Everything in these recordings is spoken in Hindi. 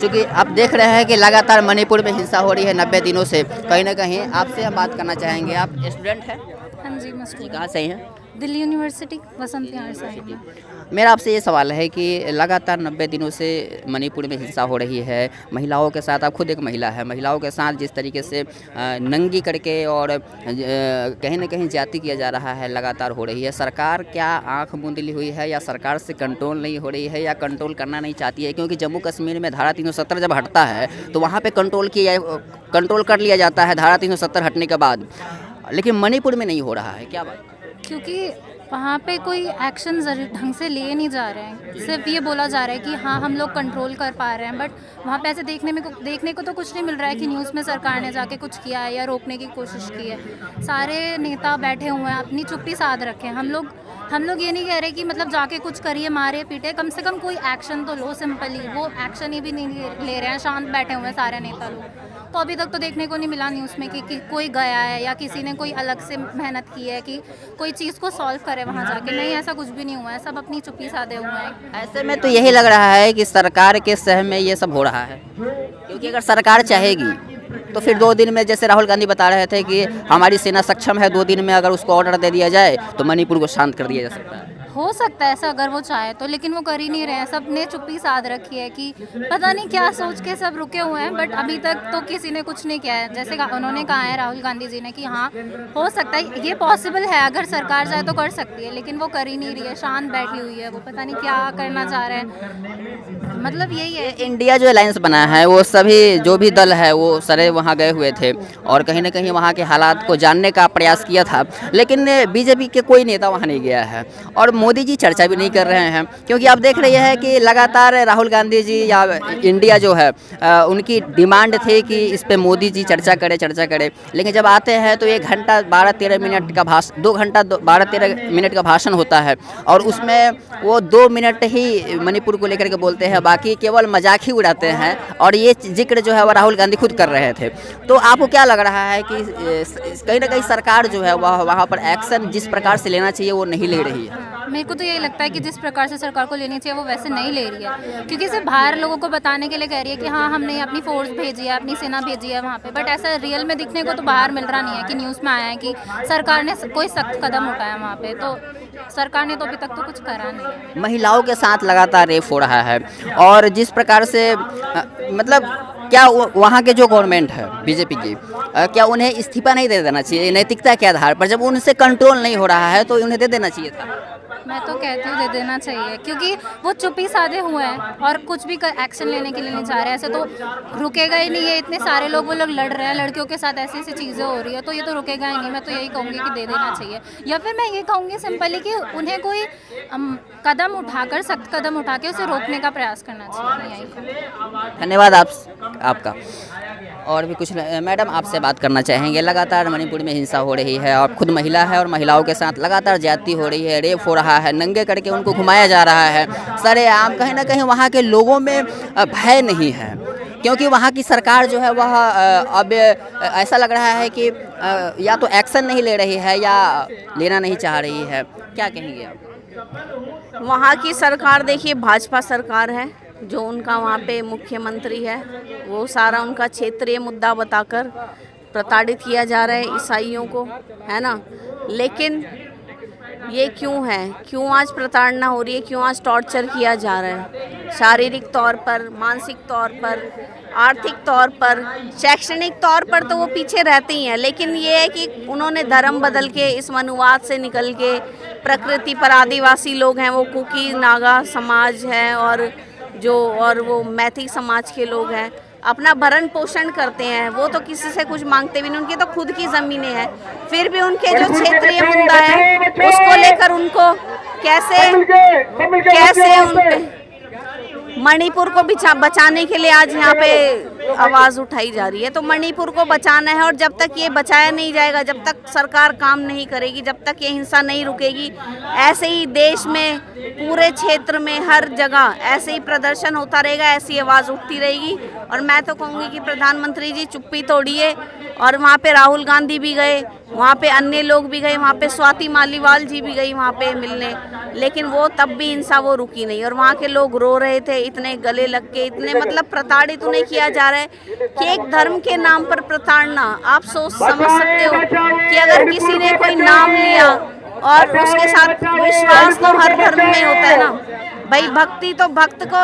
चूँकि आप देख रहे हैं कि लगातार मणिपुर में हिंसा हो रही है 90 दिनों से, कहीं ना कहीं आपसे हम बात करना चाहेंगे। आप स्टूडेंट हैं? हाँ जी, मैं स्टूडेंट। कहाँ से ही हैं? दिल्ली यूनिवर्सिटी वसंत विहार साइड में। मेरा आपसे ये सवाल है कि लगातार 90 दिनों से मणिपुर में हिंसा हो रही है, महिलाओं के साथ, आप खुद एक महिला है, महिलाओं के साथ जिस तरीके से नंगी करके और कहीं ना कहीं जाति किया जा रहा है, लगातार हो रही है। सरकार क्या आंख मूंद ली हुई है, या सरकार से कंट्रोल नहीं हो रही है, या कंट्रोल करना नहीं चाहती है? क्योंकि जम्मू कश्मीर में धारा 370 जब हटता है तो वहाँ पे कंट्रोल कर लिया जाता है धारा 370 हटने के बाद, लेकिन मणिपुर में नहीं हो रहा है। क्या बात? क्योंकि वहाँ पे कोई एक्शन ढंग से लिए नहीं जा रहे हैं। सिर्फ ये बोला जा रहा है कि हाँ हम लोग कंट्रोल कर पा रहे हैं, बट वहाँ पे ऐसे देखने को तो कुछ नहीं मिल रहा है कि न्यूज़ में सरकार ने जाके कुछ किया है या रोकने की कोशिश की है। सारे नेता बैठे हुए हैं, अपनी चुप्पी साध रखे हैं। हम लोग ये नहीं कह रहे कि मतलब जाके कुछ करिए, मारे पीटे, कम से कम कोई एक्शन तो लो। सिंपली वो एक्शन ही भी नहीं ले रहे हैं, शांत बैठे हुए हैं सारे नेता लोग। तो अभी तक तो देखने को नहीं मिला न्यूज़ में कि कोई गया है या किसी ने कोई अलग से मेहनत की है कि कोई चीज़ को सॉल्व करे वहाँ जाके। नहीं, ऐसा कुछ भी नहीं हुआ है, सब अपनी चुप्पी साधे हुए हैं। ऐसे में तो यही लग रहा है कि सरकार के सहम में ये सब हो रहा है, क्योंकि अगर सरकार चाहेगी तो फिर 2 दिन में, जैसे राहुल गांधी बता रहे थे कि हमारी सेना सक्षम है, 2 दिन में अगर उसको ऑर्डर दे दिया जाए तो मणिपुर को शांत कर दिया जा सकता है। हो सकता है ऐसा अगर वो चाहे तो, लेकिन वो कर ही नहीं रहे हैं। सब ने चुप्पी साध रखी है कि पता नहीं क्या सोच के सब रुके हुए हैं, बट अभी तक तो किसी ने कुछ नहीं किया है। जैसे उन्होंने कहा है राहुल गांधी जी ने कि हाँ हो सकता है, ये पॉसिबल है, अगर सरकार चाहे तो कर सकती है, लेकिन वो कर ही नहीं रही है, शांत बैठी हुई है। वो पता नहीं क्या करना चाह रहे हैं, मतलब यही है। इंडिया जो अलायंस बना है, वो सभी जो भी दल है वो सारे वहाँ गए हुए थे और कहीं ना कहीं वहाँ के हालात को जानने का प्रयास किया था, लेकिन बीजेपी के कोई नेता वहाँ नहीं गया है और मोदी जी चर्चा भी नहीं कर रहे हैं। क्योंकि आप देख रहे हैं कि लगातार राहुल गांधी जी या इंडिया जो है उनकी डिमांड थी कि इस पे मोदी जी चर्चा करे, लेकिन जब आते हैं तो 1 घंटा 12-13 मिनट का 2 घंटा 12-13 मिनट का भाषण होता है और उसमें वो 2 मिनट ही मणिपुर को लेकर के बोलते हैं, बाकी केवल मजाक ही उड़ाते हैं। और ये जिक्र जो है वो राहुल गांधी खुद कर रहे थे। तो आपको क्या लग रहा है कि कहीं ना कहीं सरकार जो है वहाँ पर एक्शन जिस प्रकार से लेना चाहिए वो नहीं ले रही है? मेरे को तो यही लगता है कि जिस प्रकार से सरकार को लेनी चाहिए वो वैसे नहीं ले रही है, क्योंकि सिर्फ बाहर लोगों को बताने के लिए कह रही है कि हाँ हमने अपनी फोर्स भेजी है, अपनी सेना भेजी है वहाँ पे, बट ऐसा रियल में दिखने को तो बाहर मिल रहा नहीं है कि न्यूज़ में आया है कि सरकार ने कोई सख्त कदम उठाया वहाँ पे। तो सरकार ने तो अभी तक तो कुछ करा नहीं है। महिलाओं के साथ लगातार रेप हो रहा है और जिस प्रकार से मतलब क्या वहाँ के जो गवर्नमेंट है बीजेपी की, क्या उन्हें इस्तीफा नहीं दे देना चाहिए नैतिकता के आधार पर? जब उनसे कंट्रोल नहीं हो रहा है तो उन्हें दे देना चाहिए था। मैं तो कहती हूँ दे देना चाहिए, क्योंकि वो चुप्पी साधे हुए हैं और कुछ भी एक्शन लेने के लिए नहीं चाह रहे। ऐसे तो रुकेगा ही नहीं है, इतने सारे लोग वो लोग लड़ रहे हैं, लड़कियों के साथ ऐसी ऐसी चीज़ें हो रही है, तो ये तो रुकेगा ही नहीं। मैं तो यही कहूँगी कि दे देना चाहिए, या फिर मैं ये कहूँगी सिंपली कि उन्हें कोई कदम उठाकर, सख्त कदम उठा के उसे रोकने का प्रयास करना चाहिए। धन्यवाद आपका। और भी कुछ मैडम आपसे बात करना चाहेंगे। लगातार मणिपुर में हिंसा हो रही है और खुद महिला है और महिलाओं के साथ लगातार ज्यादती हो रही है, रेप हो रहा है, नंगे करके उनको घुमाया जा रहा है सरेआम। कहीं ना कहीं वहाँ के लोगों में भय नहीं है, क्योंकि वहाँ की सरकार जो है वह अब ऐसा लग रहा है कि या तो एक्शन नहीं ले रही है या लेना नहीं चाह रही है। क्या कहेंगे आप? वहाँ की सरकार देखिए भाजपा सरकार है, जो उनका वहाँ पे मुख्यमंत्री है वो सारा उनका क्षेत्रीय मुद्दा बताकर प्रताड़ित किया जा रहा है ईसाइयों को, है ना। लेकिन ये क्यों है, क्यों आज प्रताड़ना हो रही है, क्यों आज टॉर्चर किया जा रहा है? शारीरिक तौर पर, मानसिक तौर पर, आर्थिक तौर पर, शैक्षणिक तौर पर तो वो पीछे रहते ही हैं, लेकिन ये है कि उन्होंने धर्म बदल के, इस मनुवाद से निकल के प्रकृति पर, आदिवासी लोग हैं वो कुकी नागा समाज है और वो मैथिल समाज के लोग हैं, अपना भरण पोषण करते हैं। वो तो किसी से कुछ मांगते भी नहीं, उनकी तो खुद की ज़मीनें हैं, फिर भी उनके जो क्षेत्रीय मुद्दा है उसको लेकर उनको कैसे उन मणिपुर को बचाने के लिए आज यहाँ पे आवाज़ उठाई जा रही है। तो मणिपुर को बचाना है और जब तक ये बचाया नहीं जाएगा, जब तक सरकार काम नहीं करेगी, जब तक ये हिंसा नहीं रुकेगी, ऐसे ही देश में पूरे क्षेत्र में हर जगह ऐसे ही प्रदर्शन होता रहेगा, ऐसी आवाज़ उठती रहेगी। और मैं तो कहूँगी कि प्रधानमंत्री जी चुप्पी तोड़िए और वहाँ पे राहुल गांधी भी गए, वहाँ पे अन्य लोग भी गए, वहाँ पे स्वाति मालीवाल जी भी गई वहाँ पे मिलने, लेकिन वो तब भी हिंसा वो रुकी नहीं। और वहाँ के लोग रो रहे थे, इतने गले लग के, इतने मतलब प्रताड़ित उन्हें किया जा रहा है कि एक धर्म के नाम पर प्रताड़ना। आप सोच समझ सकते हो कि अगर किसी ने कोई नाम लिया और उसके साथ विश्वास तो हर धर्म में होता है ना भाई, भक्ति तो भक्त को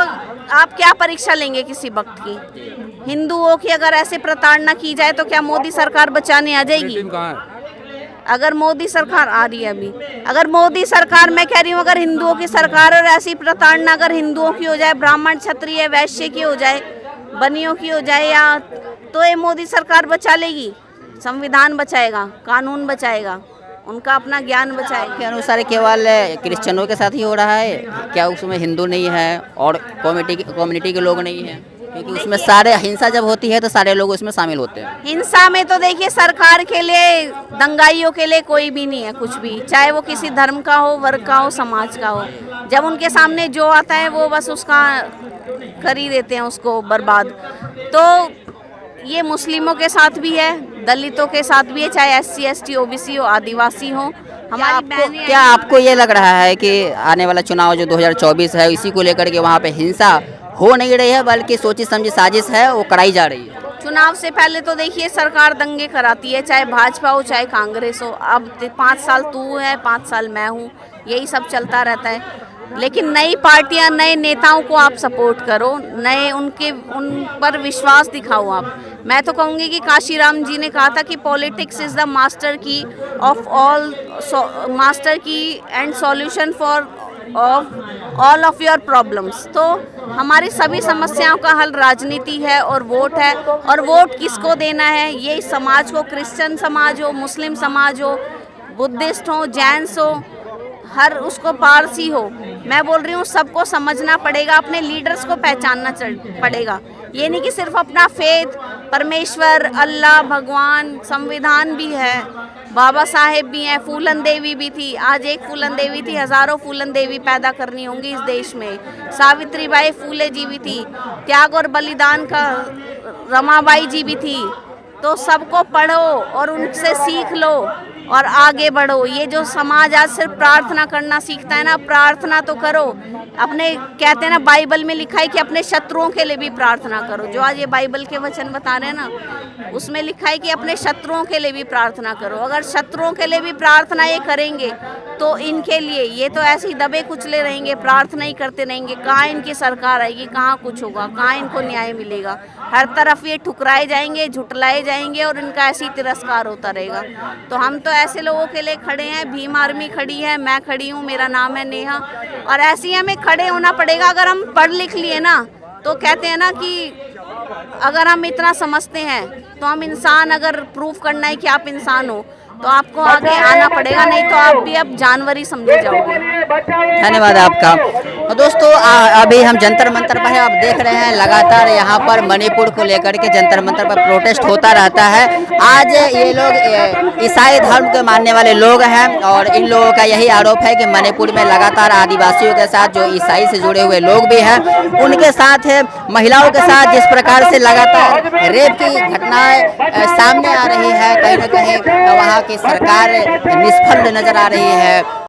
आप क्या परीक्षा लेंगे किसी भक्त की। हिंदुओं की अगर ऐसे प्रताड़ना की जाए तो क्या मोदी सरकार बचाने आ जाएगी? अगर मोदी सरकार आ रही है अभी, अगर मोदी सरकार, मैं कह रही हूँ अगर हिंदुओं की सरकार और ऐसी प्रताड़ना अगर हिंदुओं की हो जाए, ब्राह्मण क्षत्रिय वैश्य की हो जाए, बनियों की हो जाए, या तो ये मोदी सरकार बचा लेगी? संविधान बचाएगा, कानून बचाएगा, उनका अपना ज्ञान बचाएगा। के अनुसार केवल क्रिश्चियनों के साथ ही हो रहा है क्या? उसमें हिंदू नहीं है और कम्युनिटी के लोग नहीं हैं? क्योंकि उसमें सारे हिंसा जब होती है तो सारे लोग उसमें शामिल होते हैं। हिंसा में तो देखिए सरकार के लिए, दंगाइयों के लिए कोई भी नहीं है कुछ भी, चाहे वो किसी धर्म का हो, वर्ग का हो, समाज का हो। जब उनके सामने जो आता है वो बस उसका कर ही देते हैं, उसको बर्बाद। तो ये मुस्लिमों के साथ भी है, दलितों के साथ भी है, चाहे SC ST OBC हो, आदिवासी हो। क्या आपको ये लग रहा है कि आने वाला चुनाव जो 2024 है इसी को लेकर के वहाँ पे हिंसा हो नहीं रही है, बल्कि सोची समझी साजिश है वो कराई जा रही है? चुनाव से पहले तो देखिए सरकार दंगे कराती है, चाहे भाजपा हो चाहे कांग्रेस हो। अब 5 साल तू है, 5 साल मैं हूँ, यही सब चलता रहता है। लेकिन नई पार्टियां, नए नेताओं को आप सपोर्ट करो, नए उन पर विश्वास दिखाओ आप। मैं तो कहूँगी कि काशीराम जी ने कहा था कि पॉलिटिक्स इज़ द मास्टर की ऑफ ऑल, मास्टर की and solution for all of your problems. तो हमारी सभी समस्याओं का हल राजनीति है और वोट है। और वोट किसको देना है, ये समाज को, क्रिश्चियन समाज हो, मुस्लिम समाज हो, बुद्धिस्ट हो, जैन्स हो, हर उसको पारसी हो, मैं बोल रही हूँ सबको समझना पड़ेगा, अपने लीडर्स को पहचानना पड़ेगा। ये नहीं कि सिर्फ अपना फेथ, परमेश्वर, अल्लाह, भगवान, संविधान भी है, बाबा साहेब भी हैं, फूलन देवी भी थी, आज एक फूलन देवी थी, हजारों फूलन देवी पैदा करनी होंगी इस देश में। सावित्रीबाई फूले जी भी थी, त्याग और बलिदान का रमाबाई जी भी थी। तो सबको पढ़ो और उनसे सीख लो और आगे बढ़ो। ये जो समाज आज सिर्फ प्रार्थना करना सीखता है ना, प्रार्थना तो करो। अपने कहते हैं ना, बाइबल में लिखा है कि अपने शत्रुओं के लिए भी प्रार्थना करो। जो आज ये बाइबल के वचन बता रहे हैं ना, उसमें लिखा है कि अपने शत्रुओं के लिए भी प्रार्थना करो। अगर शत्रुओं के लिए भी प्रार्थना ये करेंगे तो इनके लिए, ये तो ऐसे ही दबे कुचले रहेंगे, प्रार्थना ही करते रहेंगे, कहाँ इनकी सरकार आएगी, कहाँ कुछ होगा, कहाँ इनको न्याय मिलेगा। हर तरफ ये ठुकराए जाएंगे, झुटलाए जाएंगे और इनका ऐसे ही तिरस्कार होता रहेगा। तो हम तो ऐसे लोगों के लिए खड़े हैं, भीम आर्मी खड़ी है, मैं खड़ी हूँ, मेरा नाम है नेहा। और ऐसे ही हमें खड़े होना पड़ेगा। अगर हम पढ़ लिख लिए ना, तो कहते हैं ना कि अगर हम इतना समझते हैं तो हम इंसान, अगर प्रूफ करना है कि आप इंसान हो तो आपको आगे आना पड़ेगा, नहीं तो आप भी अब जानवर ही समझे जाओगे। धन्यवाद आपका। तो दोस्तों अभी हम जंतर मंतर पर हैं, आप देख रहे हैं लगातार यहाँ पर मणिपुर को लेकर के जंतर मंतर पर प्रोटेस्ट होता रहता है। आज ये लोग ईसाई धर्म के मानने वाले लोग हैं और इन लोगों का यही आरोप है कि मणिपुर में लगातार आदिवासियों के साथ, जो ईसाई से जुड़े हुए लोग भी हैं, उनके साथ महिलाओं के साथ जिस प्रकार से लगातार रेप की घटनाएं सामने आ रही है, कहीं ना कहीं वहाँ की सरकार निष्फल नजर आ रही है।